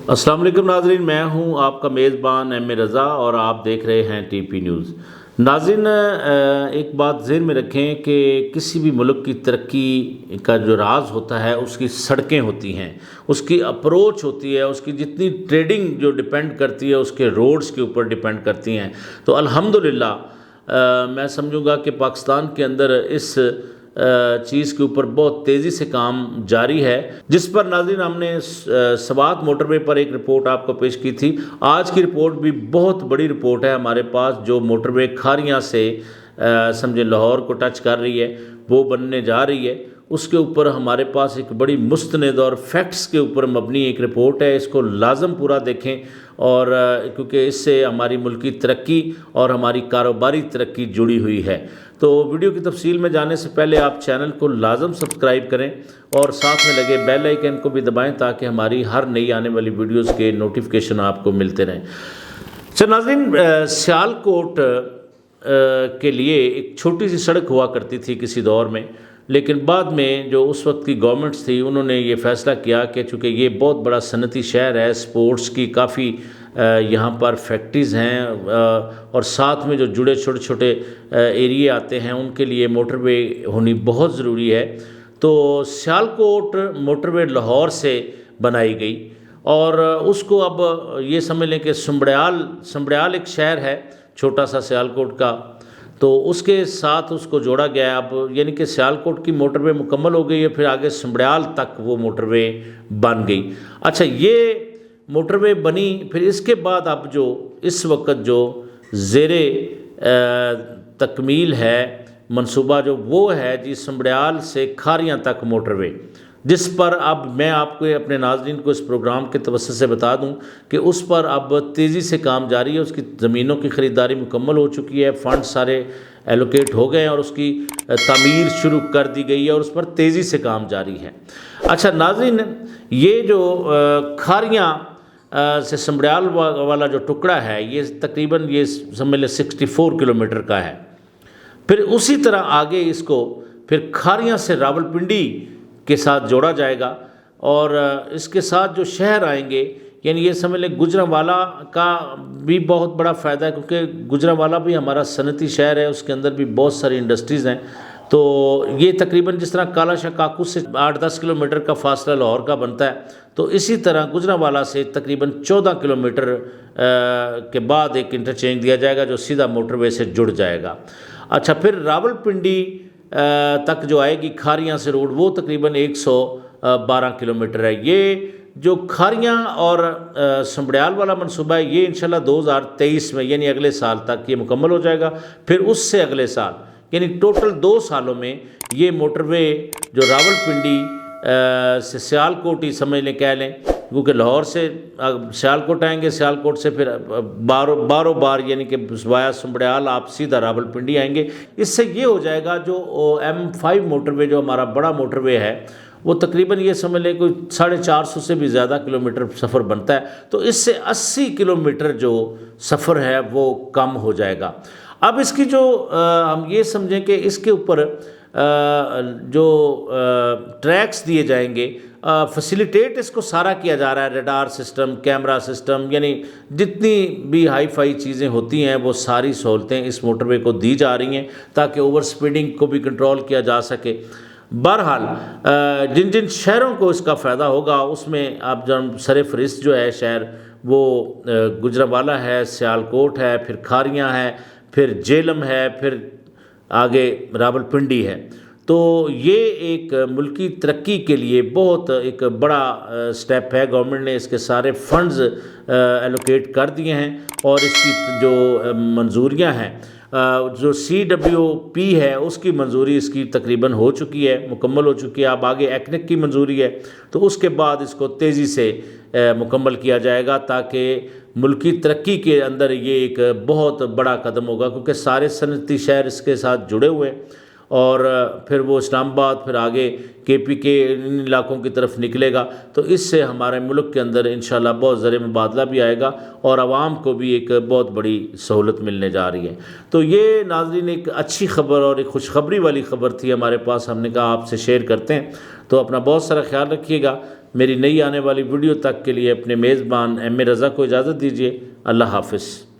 السلام علیکم ناظرین، میں ہوں آپ کا میزبان ایم اے رضا اور آپ دیکھ رہے ہیں ٹی پی نیوز۔ ناظرین، ایک بات ذہن میں رکھیں کہ کسی بھی ملک کی ترقی کا جو راز ہوتا ہے اس کی سڑکیں ہوتی ہیں، اس کی اپروچ ہوتی ہے، اس کی جتنی ٹریڈنگ جو ڈیپینڈ کرتی ہے اس کے روڈز کے اوپر ڈیپینڈ کرتی ہیں۔ تو الحمدللہ میں سمجھوں گا کہ پاکستان کے اندر اس چیز کے اوپر بہت تیزی سے کام جاری ہے، جس پر ناظرین ہم نے سوات موٹر وے پر ایک رپورٹ آپ کو پیش کی تھی۔ آج کی رپورٹ بھی بہت بڑی رپورٹ ہے ہمارے پاس، جو موٹر وے کھاریاں سے سمجھے لاہور کو ٹچ کر رہی ہے، وہ بننے جا رہی ہے۔ اس کے اوپر ہمارے پاس ایک بڑی مستند اور فیکٹس کے اوپر مبنی ایک رپورٹ ہے، اس کو لازم پورا دیکھیں، اور کیونکہ اس سے ہماری ملکی ترقی اور ہماری کاروباری ترقی جڑی ہوئی ہے۔ تو ویڈیو کی تفصیل میں جانے سے پہلے آپ چینل کو لازم سبسکرائب کریں اور ساتھ میں لگے بیل آئیکن کو بھی دبائیں تاکہ ہماری ہر نئی آنے والی ویڈیوز کے نوٹیفیکیشن آپ کو ملتے رہیں۔ ناظرین، سیالکوٹ کے لیے ایک چھوٹی سی سڑک ہوا کرتی تھی کسی دور میں، لیکن بعد میں جو اس وقت کی گورنمنٹس تھی انہوں نے یہ فیصلہ کیا کہ چونکہ یہ بہت بڑا صنعتی شہر ہے، سپورٹس کی کافی یہاں پر فیکٹریز ہیں، اور ساتھ میں جو جڑے چھوٹے چھوٹے ایریے آتے ہیں ان کے لیے موٹر وے ہونی بہت ضروری ہے۔ تو سیالکوٹ موٹر وے لاہور سے بنائی گئی، اور اس کو اب یہ سمجھ لیں کہ سمبڑیال ایک شہر ہے چھوٹا سا سیالکوٹ کا، تو اس کے ساتھ اس کو جوڑا گیا ہے اب، یعنی کہ سیالکوٹ کی موٹر وے مکمل ہو گئی ہے، پھر آگے سمبڑیال تک وہ موٹر وے بن گئی۔ اچھا، یہ موٹر وے بنی، پھر اس کے بعد اب جو اس وقت جو زیر تکمیل ہے منصوبہ جو وہ ہے جی سمبڑیال سے کھاریاں تک موٹر وے، جس پر اب میں آپ کو اپنے ناظرین کو اس پروگرام کے توسط سے بتا دوں کہ اس پر اب تیزی سے کام جاری ہے۔ اس کی زمینوں کی خریداری مکمل ہو چکی ہے، فنڈ سارے ایلوکیٹ ہو گئے ہیں اور اس کی تعمیر شروع کر دی گئی ہے اور اس پر تیزی سے کام جاری ہے۔ اچھا ناظرین، یہ جو کھاریاں سے سمبڑیال والا جو ٹکڑا ہے یہ تقریباً یہ سمجھ لیں 64 کلومیٹر کا ہے۔ پھر اسی طرح آگے اس کو پھر کھاریاں سے راولپنڈی کے ساتھ جوڑا جائے گا، اور اس کے ساتھ جو شہر آئیں گے، یعنی یہ سمجھ لیں گوجرانوالہ کا بھی بہت بڑا فائدہ ہے، کیونکہ گوجرانوالہ بھی ہمارا صنعتی شہر ہے، اس کے اندر بھی بہت ساری انڈسٹریز ہیں۔ تو یہ تقریباً جس طرح کالا شاہ کاکو سے 8-10 کلومیٹر کا فاصلہ لاہور کا بنتا ہے، تو اسی طرح گوجرانوالہ سے تقریباً 14 کلومیٹر کے بعد ایک انٹرچینج دیا جائے گا جو سیدھا موٹر وے سے جڑ جائے گا۔ اچھا، پھر راولپنڈی تک جو آئے گی کھاریاں سے روڈ، وہ تقریباً 112 کلومیٹر ہے۔ یہ جو کھاریاں اور سمبڑیال والا منصوبہ ہے یہ انشاءاللہ 2023 میں یعنی اگلے سال تک یہ مکمل ہو جائے گا۔ پھر اس سے اگلے سال یعنی ٹوٹل 2 سالوں میں یہ موٹر وے جو راولپنڈی سے سیالکوٹ ہی سمجھ لیں کہہ لیں، کیونکہ لاہور سے سیالکوٹ آئیں گے، سیالکوٹ سے پھر باروں بار یعنی کہ وایا سمبڑیال آپ سیدھا راولپنڈی آئیں گے۔ اس سے یہ ہو جائے گا جو M5 موٹر وے جو ہمارا بڑا موٹر وے ہے وہ تقریباً یہ سمجھ لیں کوئی 450 سے بھی زیادہ کلومیٹر سفر بنتا ہے، تو اس سے 80 کلومیٹر جو سفر ہے وہ کم ہو جائے گا۔ اب اس کی جو ہم یہ سمجھیں کہ اس کے اوپر جو ٹریکس دیے جائیں گے، فیسیلیٹیٹ اس کو سارا کیا جا رہا ہے، ریڈار سسٹم، کیمرہ سسٹم، یعنی جتنی بھی ہائی فائی چیزیں ہوتی ہیں وہ ساری سہولتیں اس موٹر وے کو دی جا رہی ہیں تاکہ اوور سپیڈنگ کو بھی کنٹرول کیا جا سکے۔ بہرحال جن جن شہروں کو اس کا فائدہ ہوگا اس میں اب جو سر فہرست جو ہے شہر وہ گوجرانوالہ ہے، سیالکوٹ ہے، پھر کھاریاں ہے، پھر جہلم ہے، پھر آگے راولپنڈی ہے۔ تو یہ ایک ملکی ترقی کے لیے بہت ایک بڑا سٹیپ ہے۔ گورنمنٹ نے اس کے سارے فنڈز ایلوکیٹ کر دیے ہیں، اور اس کی جو منظوریاں ہیں، جو CWP ہے اس کی منظوری اس کی تقریباً ہو چکی ہے، مکمل ہو چکی ہے۔ اب آگے ایکنک کی منظوری ہے، تو اس کے بعد اس کو تیزی سے مکمل کیا جائے گا تاکہ ملکی ترقی کے اندر یہ ایک بہت بڑا قدم ہوگا، کیونکہ سارے صنعتی شہر اس کے ساتھ جڑے ہوئے ہیں، اور پھر وہ اسلام آباد، پھر آگے KP کے ان علاقوں کی طرف نکلے گا، تو اس سے ہمارے ملک کے اندر انشاءاللہ بہت زر مبادلہ بھی آئے گا اور عوام کو بھی ایک بہت بڑی سہولت ملنے جا رہی ہے۔ تو یہ ناظرین ایک اچھی خبر اور ایک خوشخبری والی خبر تھی ہمارے پاس، ہم نے کہا آپ سے شیئر کرتے ہیں۔ تو اپنا بہت سارا خیال رکھیے گا۔ میری نئی آنے والی ویڈیو تک کے لیے اپنے میزبان ایم اے رضا کو اجازت دیجیے۔ اللہ حافظ۔